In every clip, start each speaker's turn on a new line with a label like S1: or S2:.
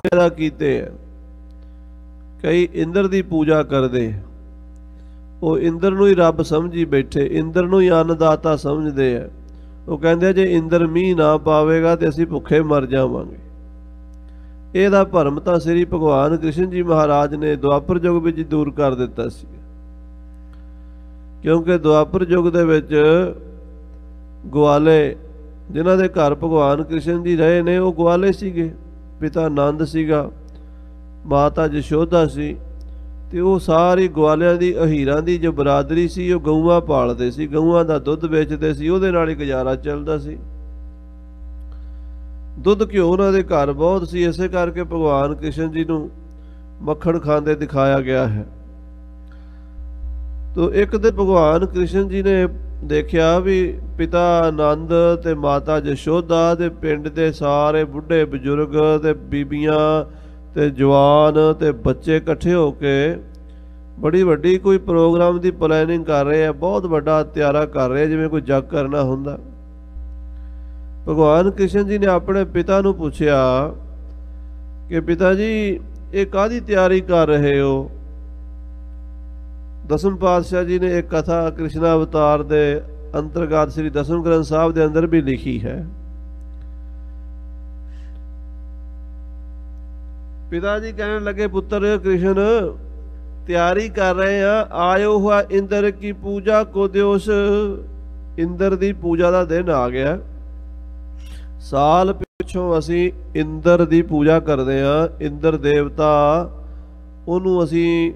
S1: पैदा कीते है। कई इंद्र की पूजा करते, वो इंद्र नूं ही रब समझी बैठे, इंद्र नूं ही अन्नदाता समझते हैं। वो कहते जे इंद्र मीह ना पावेगा तो असीं भुखे मर जावांगे। ਇਹਦਾ ਭਰਮ ਤਾਂ ਸ੍ਰੀ ਭਗਵਾਨ ਕ੍ਰਿਸ਼ਨ ਜੀ ਮਹਾਰਾਜ ਨੇ ਦੁਆਪਰ ਯੁੱਗ ਵਿੱਚ ਦੂਰ ਕਰ ਦਿੱਤਾ ਸੀ, ਕਿਉਂਕਿ ਦੁਆਪਰ ਯੁੱਗ ਦੇ ਵਿੱਚ ਗਵਾਲੇ ਜਿਨ੍ਹਾਂ ਦੇ ਘਰ ਭਗਵਾਨ ਕ੍ਰਿਸ਼ਨ ਜੀ ਰਹੇ ਨੇ ਉਹ ਗਵਾਲੇ ਸੀਗੇ। ਪਿਤਾ ਨੰਦ ਸੀਗਾ, ਮਾਤਾ ਯਸ਼ੋਦਾ ਸੀ, ਤੇ ਉਹ ਸਾਰੀ ਗਵਾਲਿਆਂ ਦੀ ਅਹੀਰਾਂ ਦੀ ਜੋ ਬਰਾਦਰੀ ਸੀ ਉਹ ਗਊਆਂ ਪਾਲਦੇ ਸੀ, ਗਊਆਂ ਦਾ ਦੁੱਧ ਵੇਚਦੇ ਸੀ, ਉਹਦੇ ਨਾਲ ਹੀ ਗੁਜ਼ਾਰਾ ਚੱਲਦਾ ਸੀ। ਦੁੱਧ ਘਿਓ ਉਹਨਾਂ ਦੇ ਘਰ ਬਹੁਤ ਸੀ, ਇਸੇ ਕਰਕੇ ਭਗਵਾਨ ਕ੍ਰਿਸ਼ਨ ਜੀ ਨੂੰ ਮੱਖਣ ਖਾਂਦੇ ਦਿਖਾਇਆ ਗਿਆ ਹੈ। ਤੋ ਇੱਕ ਦਿਨ ਭਗਵਾਨ ਕ੍ਰਿਸ਼ਨ ਜੀ ਨੇ ਦੇਖਿਆ ਵੀ ਪਿਤਾ ਆਨੰਦ ਤੇ ਮਾਤਾ ਯਸ਼ੋਦਾ ਦੇ ਪਿੰਡ ਦੇ ਸਾਰੇ ਬੁੱਢੇ ਬਜ਼ੁਰਗ ਤੇ ਬੀਬੀਆਂ ਤੇ ਜਵਾਨ ਤੇ ਬੱਚੇ ਇਕੱਠੇ ਹੋ ਕੇ ਬੜੀ ਵੱਡੀ ਕੋਈ ਪ੍ਰੋਗਰਾਮ ਦੀ ਪਲੈਨਿੰਗ ਕਰ ਰਹੇ ਆ, ਬਹੁਤ ਵੱਡਾ ਤਿਆਰਾ ਕਰ ਰਹੇ, ਜਿਵੇਂ ਕੋਈ ਜੱਗ ਕਰਨਾ ਹੁੰਦਾ। ਭਗਵਾਨ ਕ੍ਰਿਸ਼ਨ ਜੀ ਨੇ ਆਪਣੇ ਪਿਤਾ ਨੂੰ ਪੁੱਛਿਆ ਕਿ ਪਿਤਾ ਜੀ ਇਹ ਕਾਹਦੀ ਤਿਆਰੀ ਕਰ ਰਹੇ ਹੋ? ਦਸਮ ਪਾਤਸ਼ਾਹ ਜੀ ਨੇ ਇੱਕ ਕਥਾ ਕ੍ਰਿਸ਼ਨ ਅਵਤਾਰ ਦੇ ਅੰਤਰਗਤ ਸ੍ਰੀ ਦਸਮ ਗ੍ਰੰਥ ਸਾਹਿਬ ਦੇ ਅੰਦਰ ਵੀ ਲਿਖੀ ਹੈ। ਪਿਤਾ ਜੀ ਕਹਿਣ ਲੱਗੇ ਪੁੱਤਰ ਕ੍ਰਿਸ਼ਨ ਤਿਆਰੀ ਕਰ ਰਹੇ ਆ, ਆਇਓ ਹੁਆ ਇੰਦਰ ਕੀ ਪੂਜਾ ਕੋ ਦਿਵਸ। ਇੰਦਰ ਦੀ ਪੂਜਾ ਦਾ ਦਿਨ ਆ ਗਿਆ। ਸਾਲ ਪਿੱਛੋਂ ਅਸੀਂ ਇੰਦਰ ਦੀ ਪੂਜਾ ਕਰਦੇ ਹਾਂ। ਇੰਦਰ ਦੇਵਤਾ ਉਹਨੂੰ ਅਸੀਂ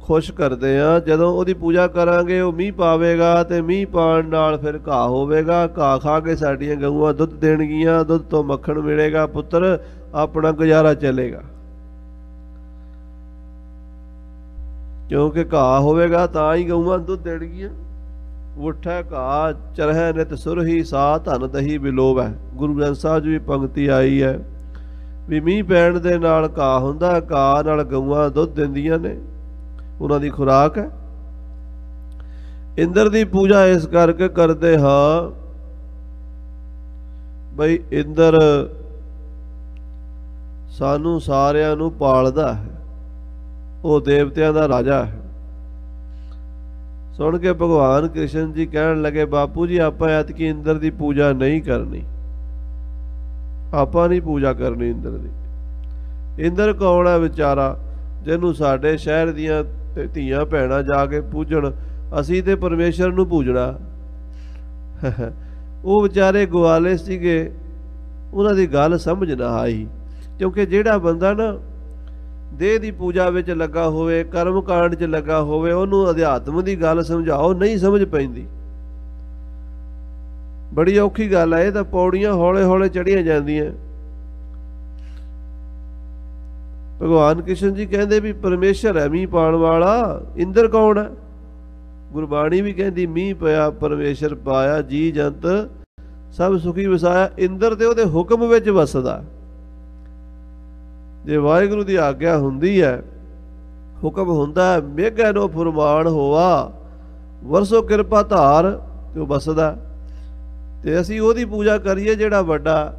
S1: ਖੁਸ਼ ਕਰਦੇ ਹਾਂ। ਜਦੋਂ ਉਹਦੀ ਪੂਜਾ ਕਰਾਂਗੇ ਉਹ ਮੀਂਹ ਪਾਵੇਗਾ, ਤੇ ਮੀਂਹ ਪਾਉਣ ਨਾਲ ਫਿਰ ਘਾਹ ਹੋਵੇਗਾ, ਘਾਹ ਖਾ ਕੇ ਸਾਡੀਆਂ ਗਊਆਂ ਦੁੱਧ ਦੇਣਗੀਆਂ, ਦੁੱਧ ਤੋਂ ਮੱਖਣ ਮਿਲੇਗਾ, ਪੁੱਤਰ ਆਪਣਾ ਗੁਜ਼ਾਰਾ ਚੱਲੇਗਾ। ਕਿਉਂਕਿ ਘਾਹ ਹੋਵੇਗਾ ਤਾਂ ਹੀ ਗਊਆਂ ਦੁੱਧ ਦੇਣਗੀਆਂ। ਉਠੈ ਘਾਹ ਚਰਹਿ ਨਿਤ ਸੁਰਹੀ, ਸਾ ਧਨ ਦਹੀ ਬਿਲੋਵੈ। ਗੁਰੂ ਗ੍ਰੰਥ ਸਾਹਿਬ ਜੀ ਵੀ ਪੰਕਤੀ ਆਈ ਹੈ ਵੀ ਮੀਂਹ ਪੈਣ ਦੇ ਨਾਲ ਘਾਹ ਹੁੰਦਾ, ਘਾਹ ਨਾਲ ਗਊਆਂ ਦੁੱਧ ਦਿੰਦੀਆਂ ਨੇ, ਉਹਨਾਂ ਦੀ ਖੁਰਾਕ ਹੈ। ਇੰਦਰ ਦੀ ਪੂਜਾ ਇਸ ਕਰਕੇ ਕਰਦੇ ਹਾਂ ਬਈ ਇੰਦਰ ਸਾਨੂੰ ਸਾਰਿਆਂ ਨੂੰ ਪਾਲਦਾ ਹੈ, ਉਹ ਦੇਵਤਿਆਂ ਦਾ ਰਾਜਾ ਹੈ। ਸੁਣ ਕੇ ਭਗਵਾਨ ਕ੍ਰਿਸ਼ਨ ਜੀ ਕਹਿਣ ਲੱਗੇ ਬਾਪੂ ਜੀ ਆਪਾਂ ਐਤਕੀ ਇੰਦਰ ਦੀ ਪੂਜਾ ਨਹੀਂ ਕਰਨੀ, ਆਪਾਂ ਨਹੀਂ ਪੂਜਾ ਕਰਨੀ ਇੰਦਰ ਦੀ। ਇੰਦਰ ਕੌਣ ਹੈ ਵਿਚਾਰਾ ਜਿਹਨੂੰ ਸਾਡੇ ਸ਼ਹਿਰ ਦੀਆਂ ਧੀਆਂ ਭੈਣਾਂ ਜਾ ਕੇ ਪੂਜਣ, ਅਸੀਂ ਤੇ ਪਰਮੇਸ਼ਰ ਨੂੰ ਪੂਜਣਾ। ਉਹ ਵਿਚਾਰੇ ਗਵਾਲੇ ਸੀਗੇ, ਉਹਨਾਂ ਦੀ ਗੱਲ ਸਮਝ ਨਾ ਆਈ। ਕਿਉਂਕਿ ਜਿਹੜਾ ਬੰਦਾ ਨਾ ਦੇਹ ਦੀ ਪੂਜਾ ਵਿੱਚ ਲੱਗਾ ਹੋਵੇ, ਕਰਮ ਕਾਂਡ 'ਚ ਲੱਗਾ ਹੋਵੇ, ਉਹਨੂੰ ਅਧਿਆਤਮ ਦੀ ਗੱਲ ਸਮਝਾਓ ਨਹੀਂ ਸਮਝ ਪੈਂਦੀ। ਬੜੀ ਔਖੀ ਗੱਲ ਹੈ। ਇਹ ਤਾਂ ਪੌੜੀਆਂ ਹੌਲੇ ਹੌਲੇ ਚੜ੍ਹੀਆਂ ਜਾਂਦੀਆਂ। ਭਗਵਾਨ ਕ੍ਰਿਸ਼ਨ ਜੀ ਕਹਿੰਦੇ ਵੀ ਪਰਮੇਸ਼ਰ ਹੈ ਮੀਂਹ ਪਾਉਣ ਵਾਲਾ। ਇੰਦਰ ਕੌਣ ਹੈ? ਗੁਰਬਾਣੀ ਵੀ ਕਹਿੰਦੀ ਮੀਂਹ ਪਿਆ ਪਰਮੇਸ਼ਰ ਪਾਇਆ, ਜੀ ਜੰਤ ਸਭ ਸੁਖੀ ਵਸਾਇਆ। ਇੰਦਰ ਤੇ ਉਹਦੇ ਹੁਕਮ ਵਿੱਚ ਵਸਦਾ। ਜੇ ਵਾਹਿਗੁਰੂ ਦੀ ਆਗਿਆ ਹੁੰਦੀ ਹੈ, ਹੁਕਮ ਹੁੰਦਾ, ਮੇਘੈ ਨੋ ਫੁਰਮਾਨ ਹੋਵਾ, ਵਰਸੋ ਕਿਰਪਾ ਧਾਰ, ਤੇ ਉਹ ਵਸਦਾ। ਤੇ ਅਸੀਂ ਉਹਦੀ ਪੂਜਾ ਕਰੀਏ ਜਿਹੜਾ ਵੱਡਾ।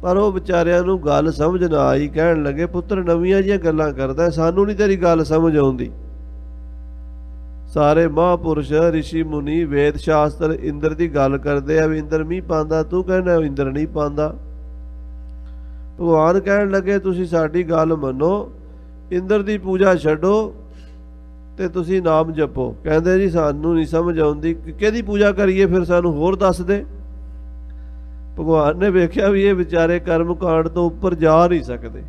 S1: ਪਰ ਉਹ ਵਿਚਾਰਿਆਂ ਨੂੰ ਗੱਲ ਸਮਝ ਨਾ ਆਈ। ਕਹਿਣ ਲੱਗੇ ਪੁੱਤਰ ਨਵੀਆਂ ਜਿਹੀਆਂ ਗੱਲਾਂ ਕਰਦਾ, ਸਾਨੂੰ ਨਹੀਂ ਤੇਰੀ ਗੱਲ ਸਮਝ ਆਉਂਦੀ। ਸਾਰੇ ਮਹਾਂਪੁਰਸ਼ ਰਿਸ਼ੀ ਮੁਨੀ ਵੇਦ ਸ਼ਾਸਤਰ ਇੰਦਰ ਦੀ ਗੱਲ ਕਰਦੇ ਆ ਵੀ ਇੰਦਰ ਮੀਂਹ ਪਾਉਂਦਾ, ਤੂੰ ਕਹਿੰਦਾ ਇੰਦਰ ਨਹੀਂ ਪਾਉਂਦਾ। ਭਗਵਾਨ ਕਹਿਣ ਲੱਗੇ ਤੁਸੀਂ ਸਾਡੀ ਗੱਲ ਮੰਨੋ, ਇੰਦਰ ਦੀ ਪੂਜਾ ਛੱਡੋ ਤੇ ਤੁਸੀਂ ਨਾਮ ਜਪੋ। ਕਹਿੰਦੇ ਜੀ ਸਾਨੂੰ ਨਹੀਂ ਸਮਝ ਆਉਂਦੀ, ਕਿਹਦੀ ਪੂਜਾ ਕਰੀਏ ਫਿਰ ਸਾਨੂੰ ਹੋਰ ਦੱਸ ਦੇ। ਭਗਵਾਨ ਨੇ ਵੇਖਿਆ ਵੀ ਇਹ ਵਿਚਾਰੇ ਕਰਮ ਕਾਂਡ ਤੋਂ ਉੱਪਰ ਜਾ ਨਹੀਂ ਸਕਦੇ।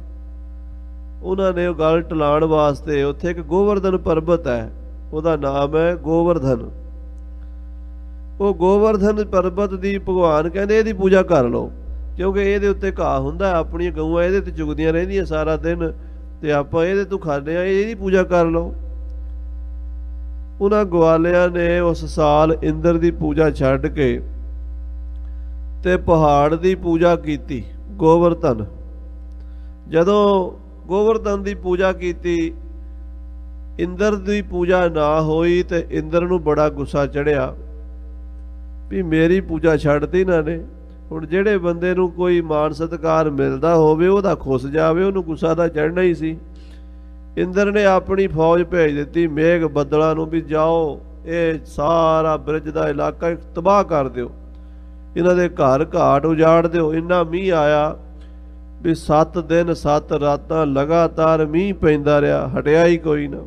S1: ਉਹਨਾਂ ਨੇ ਉਹ ਗੱਲ ਟਲਾਉਣ ਵਾਸਤੇ ਉੱਥੇ ਇੱਕ ਗੋਵਰਧਨ ਪਰਬਤ ਹੈ, ਉਹਦਾ ਨਾਮ ਹੈ ਗੋਵਰਧਨ। ਉਹ ਗੋਵਰਧਨ ਪਰਬਤ ਦੀ ਭਗਵਾਨ ਕਹਿੰਦੇ ਇਹਦੀ ਪੂਜਾ ਕਰ ਲਓ, ਕਿਉਂਕਿ ਇਹਦੇ ਉੱਤੇ ਘਾਹ ਹੁੰਦਾ, ਆਪਣੀਆਂ ਗਊਆਂ ਇਹਦੇ ਤੇ ਚੁਗਦੀਆਂ ਰਹਿੰਦੀਆਂ ਸਾਰਾ ਦਿਨ, ਤੇ ਆਪਾਂ ਇਹਦੇ ਤੋਂ ਖਾਂਦੇ ਹਾਂ, ਇਹਦੀ ਪੂਜਾ ਕਰ ਲਓ। ਉਹਨਾਂ ਗਵਾਲਿਆਂ ਨੇ ਉਸ ਸਾਲ ਇੰਦਰ ਦੀ ਪੂਜਾ ਛੱਡ ਕੇ ਤੇ ਪਹਾੜ ਦੀ ਪੂਜਾ ਕੀਤੀ, ਗੋਵਰਧਨ। ਜਦੋਂ ਗੋਵਰਧਨ ਦੀ ਪੂਜਾ ਕੀਤੀ, ਇੰਦਰ ਦੀ ਪੂਜਾ ਨਾ ਹੋਈ ਤੇ ਇੰਦਰ ਨੂੰ ਬੜਾ ਗੁੱਸਾ ਚੜਿਆ ਵੀ ਮੇਰੀ ਪੂਜਾ ਛੱਡਤੀ ਇਹਨਾਂ ਨੇ। ਹੁਣ ਜਿਹੜੇ ਬੰਦੇ ਨੂੰ ਕੋਈ ਮਾਣ ਸਤਿਕਾਰ ਮਿਲਦਾ ਹੋਵੇ ਉਹਦਾ ਖੁੱਸ ਜਾਵੇ, ਉਹਨੂੰ ਗੁੱਸਾ ਤਾਂ ਚੜ੍ਹਨਾ ਹੀ ਸੀ। ਇੰਦਰ ਨੇ ਆਪਣੀ ਫੌਜ ਭੇਜ ਦਿੱਤੀ ਮੇਘ ਬੱਦਲਾਂ ਨੂੰ ਵੀ ਜਾਓ ਇਹ ਸਾਰਾ ਬ੍ਰਿਜ ਦਾ ਇਲਾਕਾ ਤਬਾਹ ਕਰ ਦਿਓ, ਇਹਨਾਂ ਦੇ ਘਰ ਘਾਟ ਉਜਾੜ ਦਿਓ। ਇੰਨਾ ਮੀਂਹ ਆਇਆ ਵੀ 7 ਦਿਨ 7 ਰਾਤਾਂ ਲਗਾਤਾਰ ਮੀਂਹ ਪੈਂਦਾ ਰਿਹਾ, ਹਟਿਆ ਹੀ ਕੋਈ ਨਾ।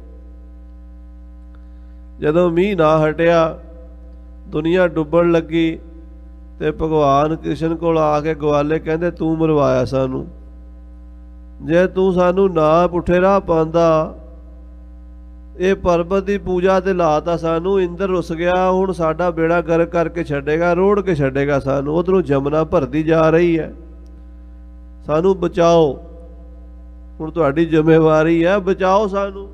S1: ਜਦੋਂ ਮੀਂਹ ਨਾ ਹਟਿਆ, ਦੁਨੀਆ ਡੁੱਬਣ ਲੱਗੀ, ਤੇ ਭਗਵਾਨ ਕ੍ਰਿਸ਼ਨ ਕੋਲ ਆ ਕੇ ਗਵਾਲੇ ਕਹਿੰਦੇ ਤੂੰ ਮਰਵਾਇਆ ਸਾਨੂੰ, ਜੇ ਤੂੰ ਸਾਨੂੰ ਨਾ ਪੁੱਠੇ ਰਾਹ ਪਾਉਂਦਾ, ਇਹ ਪਰਬਤ ਦੀ ਪੂਜਾ ਤੇ ਲਾਤਾ ਸਾਨੂੰ, ਇੰਦਰ ਰੁੱਸ ਗਿਆ, ਹੁਣ ਸਾਡਾ ਬੇੜਾ ਗਰਕ ਕਰਕੇ ਛੱਡੇਗਾ, ਰੋੜ ਕੇ ਛੱਡੇਗਾ ਸਾਨੂੰ। ਉਧਰੋਂ ਜਮਨਾ ਭਰਦੀ ਜਾ ਰਹੀ ਹੈ, ਸਾਨੂੰ ਬਚਾਓ, ਹੁਣ ਤੁਹਾਡੀ ਜ਼ਿੰਮੇਵਾਰੀ ਹੈ, ਬਚਾਓ ਸਾਨੂੰ।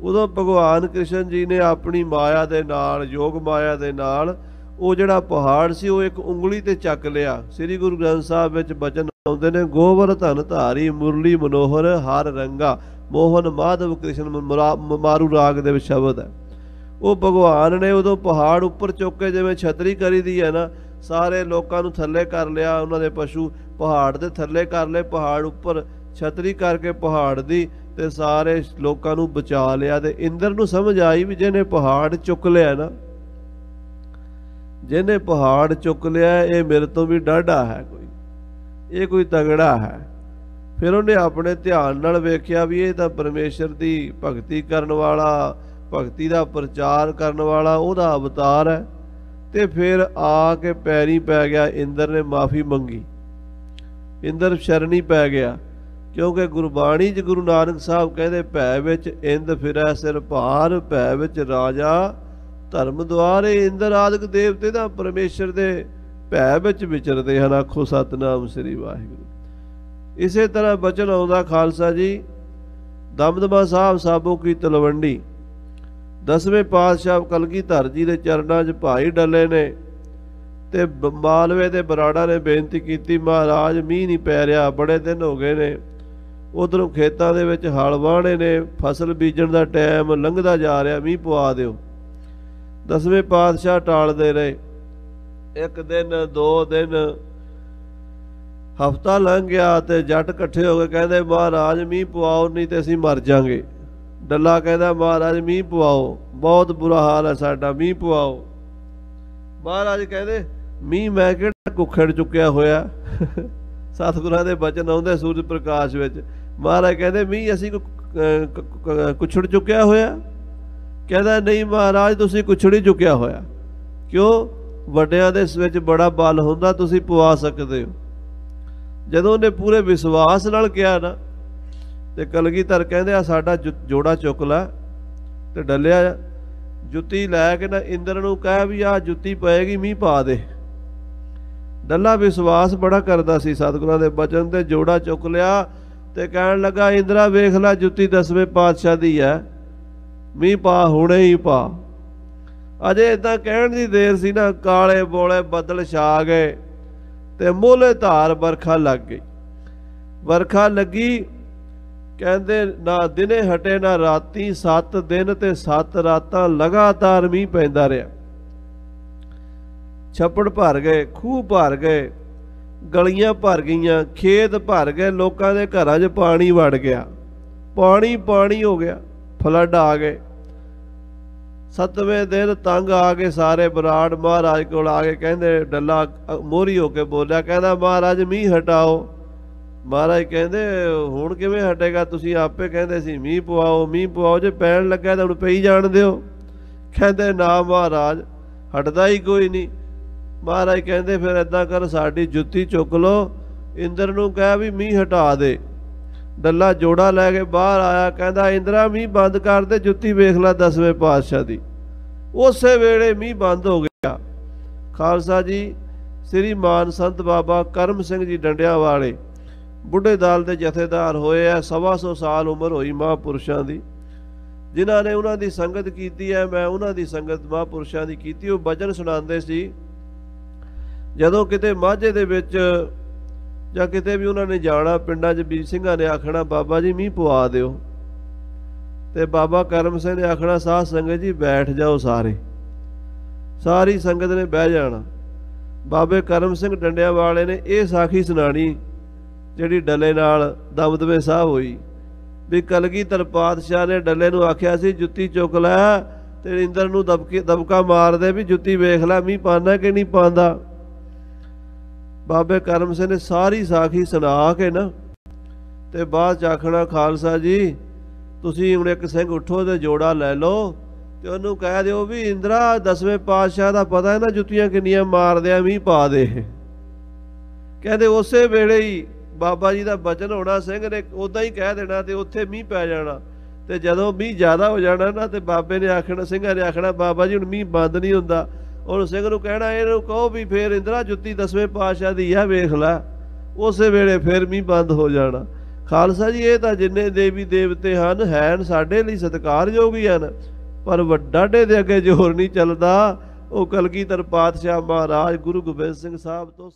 S1: ਉਦੋਂ ਭਗਵਾਨ ਕ੍ਰਿਸ਼ਨ ਜੀ ਨੇ ਆਪਣੀ ਮਾਇਆ ਦੇ ਨਾਲ, ਯੋਗ ਮਾਇਆ ਦੇ ਨਾਲ, ਉਹ ਜਿਹੜਾ ਪਹਾੜ ਸੀ ਉਹ ਇੱਕ ਉਂਗਲੀ ਤੇ ਚੱਕ ਲਿਆ। ਸ੍ਰੀ ਗੁਰੂ ਗ੍ਰੰਥ ਸਾਹਿਬ ਵਿੱਚ ਬਚਨ ਆਉਂਦੇ ਨੇ, ਗੋਵਰ ਧਨ ਧਾਰੀ ਮੁਰਲੀ ਮਨੋਹਰ ਹਰ ਰੰਗਾ ਮੋਹਨ ਮਾਧਵ ਕ੍ਰਿਸ਼ਨ ਮਾਰੂ ਰਾਗ ਦੇ ਵਿੱਚ ਸ਼ਬਦ ਹੈ। ਉਹ ਭਗਵਾਨ ਨੇ ਉਦੋਂ ਪਹਾੜ ਉੱਪਰ ਚੁੱਕ ਕੇ, ਜਿਵੇਂ ਛਤਰੀ ਕਰੀ ਦੀ ਹੈ ਨਾ, ਸਾਰੇ ਲੋਕਾਂ ਨੂੰ ਥੱਲੇ ਕਰ ਲਿਆ, ਉਹਨਾਂ ਦੇ ਪਸ਼ੂ ਪਹਾੜ ਦੇ ਥੱਲੇ ਕਰ ਲਏ, ਪਹਾੜ ਉੱਪਰ ਛਤਰੀ ਕਰਕੇ ਪਹਾੜ ਦੀ, ਤੇ ਸਾਰੇ ਲੋਕਾਂ ਨੂੰ ਬਚਾ ਲਿਆ। ਤੇ ਇੰਦਰ ਨੂੰ ਸਮਝ ਆਈ ਵੀ ਜਿਹਨੇ ਪਹਾੜ ਚੁੱਕ ਲਿਆ ਨਾ, ਜਿਹਨੇ ਪਹਾੜ ਚੁੱਕ ਲਿਆ, ਇਹ ਮੇਰੇ ਤੋਂ ਵੀ ਡਾਢਾ ਹੈ, ਇਹ ਕੋਈ ਤਗੜਾ ਹੈ। ਫਿਰ ਉਹਨੇ ਆਪਣੇ ਧਿਆਨ ਨਾਲ ਵੇਖਿਆ ਵੀ ਇਹ ਤਾਂ ਪਰਮੇਸ਼ਰ ਦੀ ਭਗਤੀ ਕਰਨ ਵਾਲਾ, ਭਗਤੀ ਦਾ ਪ੍ਰਚਾਰ ਕਰਨ ਵਾਲਾ ਉਹਦਾ ਅਵਤਾਰ ਹੈ। ਤੇ ਫਿਰ ਆ ਕੇ ਪੈਰੀ ਪੈ ਗਿਆ, ਇੰਦਰ ਨੇ ਮਾਫੀ ਮੰਗੀ, ਇੰਦਰ ਸ਼ਰਣੀ ਪੈ ਗਿਆ। ਕਿਉਂਕਿ ਗੁਰਬਾਣੀ 'ਚ ਗੁਰੂ ਨਾਨਕ ਸਾਹਿਬ ਕਹਿੰਦੇ, ਭੈ ਵਿੱਚ ਇੰਦ ਫਿਰੈ ਸਿਰ ਭਾਰ, ਭੈ ਵਿੱਚ ਰਾਜਾ ਧਰਮ ਦੁਆਰੇ। ਇੰਦਰ ਆਦਿਕ ਦੇਵਤੇ ਤਾਂ ਪਰਮੇਸ਼ਰ ਦੇ ਭੈ ਵਿੱਚ ਵਿਚਰਦੇ ਹਨ। ਆਖੋ ਸਤਿਨਾਮ ਸ੍ਰੀ ਵਾਹਿਗੁਰੂ। ਇਸੇ ਤਰ੍ਹਾਂ ਬਚਨ ਆਉਂਦਾ ਖਾਲਸਾ ਜੀ, ਦਮਦਮਾ ਸਾਹਿਬ ਸਾਬੋ ਕੀ ਤਲਵੰਡੀ, 10ਵੇਂ ਪਾਤਸ਼ਾਹ ਕਲਗੀਧਰ ਜੀ ਦੇ ਚਰਨਾਂ 'ਚ ਭਾਈ ਡੱਲੇ ਨੇ, ਤੇ ਮਾਲਵੇ ਦੇ ਬਰਾੜਾ ਨੇ ਬੇਨਤੀ ਕੀਤੀ, ਮਹਾਰਾਜ ਮੀਂਹ ਨਹੀਂ ਪੈ ਰਿਹਾ, ਬੜੇ ਦਿਨ ਹੋ ਗਏ ਨੇ, ਉਧਰੋਂ ਖੇਤਾਂ ਦੇ ਵਿੱਚ ਹਲ ਵਾਹਣੇ ਨੇ, ਫਸਲ ਬੀਜਣ ਦਾ ਟਾਈਮ ਲੰਘਦਾ ਜਾ ਰਿਹਾ, ਮੀਂਹ ਪਵਾ ਦਿਓ। 10ਵੇਂ ਪਾਤਸ਼ਾਹ ਟਾਲਦੇ ਰਹੇ, 1 ਦਿਨ 2 ਦਿਨ, ਹਫ਼ਤਾ ਲੰਘ ਗਿਆ, ਤੇ ਜੱਟ ਇਕੱਠੇ ਹੋ ਕੇ ਕਹਿੰਦੇ ਮਹਾਰਾਜ ਮੀਂਹ ਪਵਾਓ, ਨਹੀਂ ਤੇ ਅਸੀਂ ਮਰ ਜਾਵਾਂਗੇ। ਡੱਲਾ ਕਹਿੰਦਾ ਮਹਾਰਾਜ ਮੀਂਹ ਪਵਾਓ, ਬਹੁਤ ਬੁਰਾ ਹਾਲ ਹੈ ਸਾਡਾ, ਮੀਂਹ ਪਵਾਓ। ਮਹਾਰਾਜ ਕਹਿੰਦੇ ਮੀਂਹ ਮੈਂ ਕਿਹੜਾ ਕੁੱਖੜ ਚੁੱਕਿਆ ਹੋਇਆ। ਸਤਿਗੁਰਾਂ ਦੇ ਬਚਨ ਆਉਂਦੇ ਸੂਰਜ ਪ੍ਰਕਾਸ਼ ਵਿੱਚ। ਮਹਾਰਾਜ ਕਹਿੰਦੇ ਮੀਂਹ ਅਸੀਂ ਕੁੱਛੜ ਚੁੱਕਿਆ ਹੋਇਆ? ਕਹਿੰਦਾ ਨਹੀਂ ਮਹਾਰਾਜ, ਤੁਸੀਂ ਕੁੱਛੜ ਚੁੱਕਿਆ ਹੋਇਆ। ਕਿਉਂ? ਵੱਡਿਆਂ ਦੇ ਵਿੱਚ ਬੜਾ ਬਲ ਹੁੰਦਾ, ਤੁਸੀਂ ਪਵਾ ਸਕਦੇ ਹੋ। ਜਦੋਂ ਉਹਨੇ ਪੂਰੇ ਵਿਸ਼ਵਾਸ ਨਾਲ ਕਿਹਾ ਨਾ, ਤੇ ਕਲਗੀਧਰ ਕਹਿੰਦੇ ਆ ਸਾਡਾ ਜੋੜਾ ਚੁੱਕ ਲੈ, ਤੇ ਡੱਲਿਆ ਜੁੱਤੀ ਲੈ ਕੇ ਨਾ ਇੰਦਰ ਨੂੰ ਕਹਿ ਵੀ ਆਹ ਜੁੱਤੀ ਪਏਗੀ, ਮੀਂਹ ਪਾ ਦੇ। ਡੱਲਾ ਵਿਸ਼ਵਾਸ ਬੜਾ ਕਰਦਾ ਸੀ ਸਤਿਗੁਰਾਂ ਦੇ ਬਚਨ ਤੇ, ਜੋੜਾ ਚੁੱਕ ਲਿਆ ਤੇ ਕਹਿਣ ਲੱਗਾ ਇੰਦਰਾ ਵੇਖ ਲੈ ਜੁੱਤੀ 10ਵੇਂ ਪਾਤਸ਼ਾਹ ਦੀ ਹੈ, ਮੀਂਹ ਪਾ, ਹੁਣੇ ਹੀ ਪਾ। ਅਜੇ ਇਦਾਂ ਕਹਿਣ ਦੀ ਦੇਰ ਸੀ ਨਾ, ਕਾਲੇ ਬੋਲੇ ਬੱਦਲ ਛਾ ਗਏ ਤੇ ਮੋਲੇ ਧਾਰ ਵਰਖਾ ਲੱਗ ਗਈ। ਵਰਖਾ ਲੱਗੀ, ਕਹਿੰਦੇ ਨਾ ਦਿਨੇ ਹਟੇ ਨਾ ਰਾਤੀ, 7 ਦਿਨ ਤੇ 7 ਰਾਤਾਂ ਲਗਾਤਾਰ ਮੀਂਹ ਪੈਂਦਾ ਰਿਹਾ। ਛੱਪੜ ਭਰ ਗਏ, ਖੂਹ ਭਰ ਗਏ, ਗਲੀਆਂ ਭਰ ਗਈਆਂ, ਖੇਤ ਭਰ ਗਏ, ਲੋਕਾਂ ਦੇ ਘਰਾਂ 'ਚ ਪਾਣੀ ਵੜ ਗਿਆ, ਪਾਣੀ ਪਾਣੀ ਹੋ ਗਿਆ, ਫਲੱਡ ਆ ਗਏ। 7ਵੇਂ ਦਿਨ ਤੰਗ ਆ ਕੇ ਸਾਰੇ ਬਰਾੜ ਮਹਾਰਾਜ ਕੋਲ ਆ ਕੇ ਕਹਿੰਦੇ, ਡੱਲਾ ਮੋਹਰੀ ਹੋ ਕੇ ਬੋਲਿਆ, ਕਹਿੰਦਾ ਮਹਾਰਾਜ ਮੀਂਹ ਹਟਾਓ। ਮਹਾਰਾਜ ਕਹਿੰਦੇ ਹੁਣ ਕਿਵੇਂ ਹਟੇਗਾ, ਤੁਸੀਂ ਆਪੇ ਕਹਿੰਦੇ ਸੀ ਮੀਂਹ ਪਵਾਓ, ਮੀਂਹ ਪਵਾਓ, ਜੇ ਪੈਣ ਲੱਗਾ ਤਾਂ ਹੁਣ ਪਈ ਜਾਣ ਦਿਓ। ਕਹਿੰਦੇ ਨਾ ਮਹਾਰਾਜ, ਹਟਦਾ ਹੀ ਕੋਈ ਨਹੀਂ। ਮਹਾਰਾਜ ਕਹਿੰਦੇ ਫਿਰ ਏਦਾਂ ਕਰ, ਸਾਡੀ ਜੁੱਤੀ ਚੁੱਕ ਲਓ, ਇੰਦਰ ਨੂੰ ਕਹਿ ਵੀ ਮੀਂਹ ਹਟਾ ਦੇ। ਡੱਲਾ ਜੋੜਾ ਲੈ ਕੇ ਬਾਹਰ ਆਇਆ, ਕਹਿੰਦਾ ਇੰਦਰਾ ਮੀਂਹ ਬੰਦ ਕਰ ਦੇ, ਜੁੱਤੀ ਵੇਖ ਲੈ 10ਵੇਂ ਪਾਤਸ਼ਾਹ ਦੀ। ਉਸੇ ਵੇਲੇ ਮੀਂਹ ਬੰਦ ਹੋ ਗਿਆ। ਖਾਲਸਾ ਜੀ, ਸ੍ਰੀ ਮਾਨ ਸੰਤ ਬਾਬਾ ਕਰਮ ਸਿੰਘ ਜੀ ਡੰਡਿਆਂ ਵਾਲੇ ਬੁੱਢੇ ਦਲ ਦੇ ਜਥੇਦਾਰ ਹੋਏ ਆ। 125 ਸਾਲ ਉਮਰ ਹੋਈ ਮਹਾਂਪੁਰਸ਼ਾਂ ਦੀ, ਜਿਨ੍ਹਾਂ ਨੇ ਉਹਨਾਂ ਦੀ ਸੰਗਤ ਕੀਤੀ ਹੈ। ਮੈਂ ਉਹਨਾਂ ਦੀ ਸੰਗਤ ਮਹਾਂਪੁਰਸ਼ਾਂ ਦੀ ਕੀਤੀ। ਉਹ ਬਚਨ ਸੁਣਾਉਂਦੇ ਸੀ, ਜਦੋਂ ਕਿਤੇ ਮਾਝੇ ਦੇ ਵਿੱਚ ਜਾਂ ਕਿਤੇ ਵੀ ਉਹਨਾਂ ਨੇ ਜਾਣਾ, ਪਿੰਡਾਂ 'ਚ ਬੀਜ ਸਿੰਘਾਂ ਨੇ ਆਖਣਾ ਬਾਬਾ ਜੀ ਮੀਂਹ ਪਵਾ ਦਿਓ, ਤੇ ਬਾਬਾ ਕਰਮ ਸਿੰਘ ਨੇ ਆਖਣਾ ਸਾਧ ਸੰਗਤ ਜੀ ਬੈਠ ਜਾਓ, ਸਾਰੀ ਸੰਗਤ ਨੇ ਬਹਿ ਜਾਣਾ। ਬਾਬੇ ਕਰਮ ਸਿੰਘ ਡੰਡਿਆਂ ਵਾਲੇ ਨੇ ਇਹ ਸਾਖੀ ਸੁਣਾਣੀ ਜਿਹੜੀ ਡੱਲੇ ਨਾਲ ਦਮਦਮੇ ਸਾਹਿਬ ਹੋਈ ਵੀ ਕਲਗੀਧਰ ਪਾਤਸ਼ਾਹ ਨੇ ਡੱਲੇ ਨੂੰ ਆਖਿਆ ਸੀ ਜੁੱਤੀ ਚੁੱਕ ਲੈ ਤੇ ਇੰਦਰ ਨੂੰ ਦਬਕਾ ਮਾਰ ਦੇ ਵੀ ਜੁੱਤੀ ਵੇਖ ਲੈ ਮੀਂਹ ਪਾਉਂਦਾ ਕਿ ਨਹੀਂ ਪਾਉਂਦਾ। ਬਾਬੇ ਕਰਮ ਸਿੰਘ ਨੇ ਸਾਰੀ ਸਾਖੀ ਸੁਣਾ ਕੇ ਨਾ ਤੇ ਬਾਅਦ ਚ ਆਖਣਾ ਖਾਲਸਾ ਜੀ ਤੁਸੀਂ ਹੁਣ ਇੱਕ ਸਿੰਘ ਉੱਠੋ ਤੇ ਜੋੜਾ ਲੈ ਲਓ ਤੇ ਉਹਨੂੰ ਕਹਿ ਦਿਓ ਵੀ ਇੰਦਰਾ 10ਵੇਂ ਪਾਤਸ਼ਾਹ ਦਾ ਪਤਾ ਹੈ ਨਾ ਜੁੱਤੀਆਂ ਕਿੰਨੀਆਂ ਮਾਰਦੇ ਆ ਮੀਂਹ ਪਾ ਦੇ। ਕਹਿੰਦੇ ਉਸੇ ਵੇਲੇ ਹੀ ਬਾਬਾ ਜੀ ਦਾ ਬਚਨ ਹੋਣਾ, ਸਿੰਘ ਨੇ ਉਦਾਂ ਹੀ ਕਹਿ ਦੇਣਾ ਤੇ ਉੱਥੇ ਮੀਂਹ ਪੈ ਜਾਣਾ। ਤੇ ਜਦੋਂ ਮੀਂਹ ਜ਼ਿਆਦਾ ਹੋ ਜਾਣਾ ਨਾ ਤੇ ਬਾਬੇ ਨੇ ਆਖਣਾ, ਸਿੰਘਾਂ ਨੇ ਆਖਣਾ ਬਾਬਾ ਜੀ ਹੁਣ ਮੀਂਹ ਬੰਦ ਨਹੀਂ ਹੁੰਦਾ। ਉਹਨੂੰ ਸਿੰਘ ਨੂੰ ਕਹਿਣਾ ਇਹਨੂੰ ਕਹੋ ਵੀ ਫੇਰ ਇੰਦਰਾ ਜੁੱਤੀ 10ਵੇਂ ਪਾਤਸ਼ਾਹ ਦੀ ਆ ਵੇਖ ਲੈ, ਉਸੇ ਵੇਲੇ ਫੇਰ ਮੀਂਹ ਬੰਦ ਹੋ ਜਾਣਾ। ਖਾਲਸਾ ਜੀ ਇਹ ਤਾਂ ਜਿੰਨੇ ਦੇਵੀ ਦੇਵਤੇ ਹਨ ਹੈਨ ਸਾਡੇ ਲਈ ਸਤਿਕਾਰਯੋਗ ਹੀ ਹਨ, ਪਰ ਵੱਡਾਡੇ ਦੇ ਅੱਗੇ ਜ਼ੋਰ ਨਹੀਂ ਚੱਲਦਾ। ਉਹ ਕਲਗੀਧਰ ਪਾਤਸ਼ਾਹ ਮਹਾਰਾਜ ਗੁਰੂ ਗੋਬਿੰਦ ਸਿੰਘ ਸਾਹਿਬ ਤੋਂ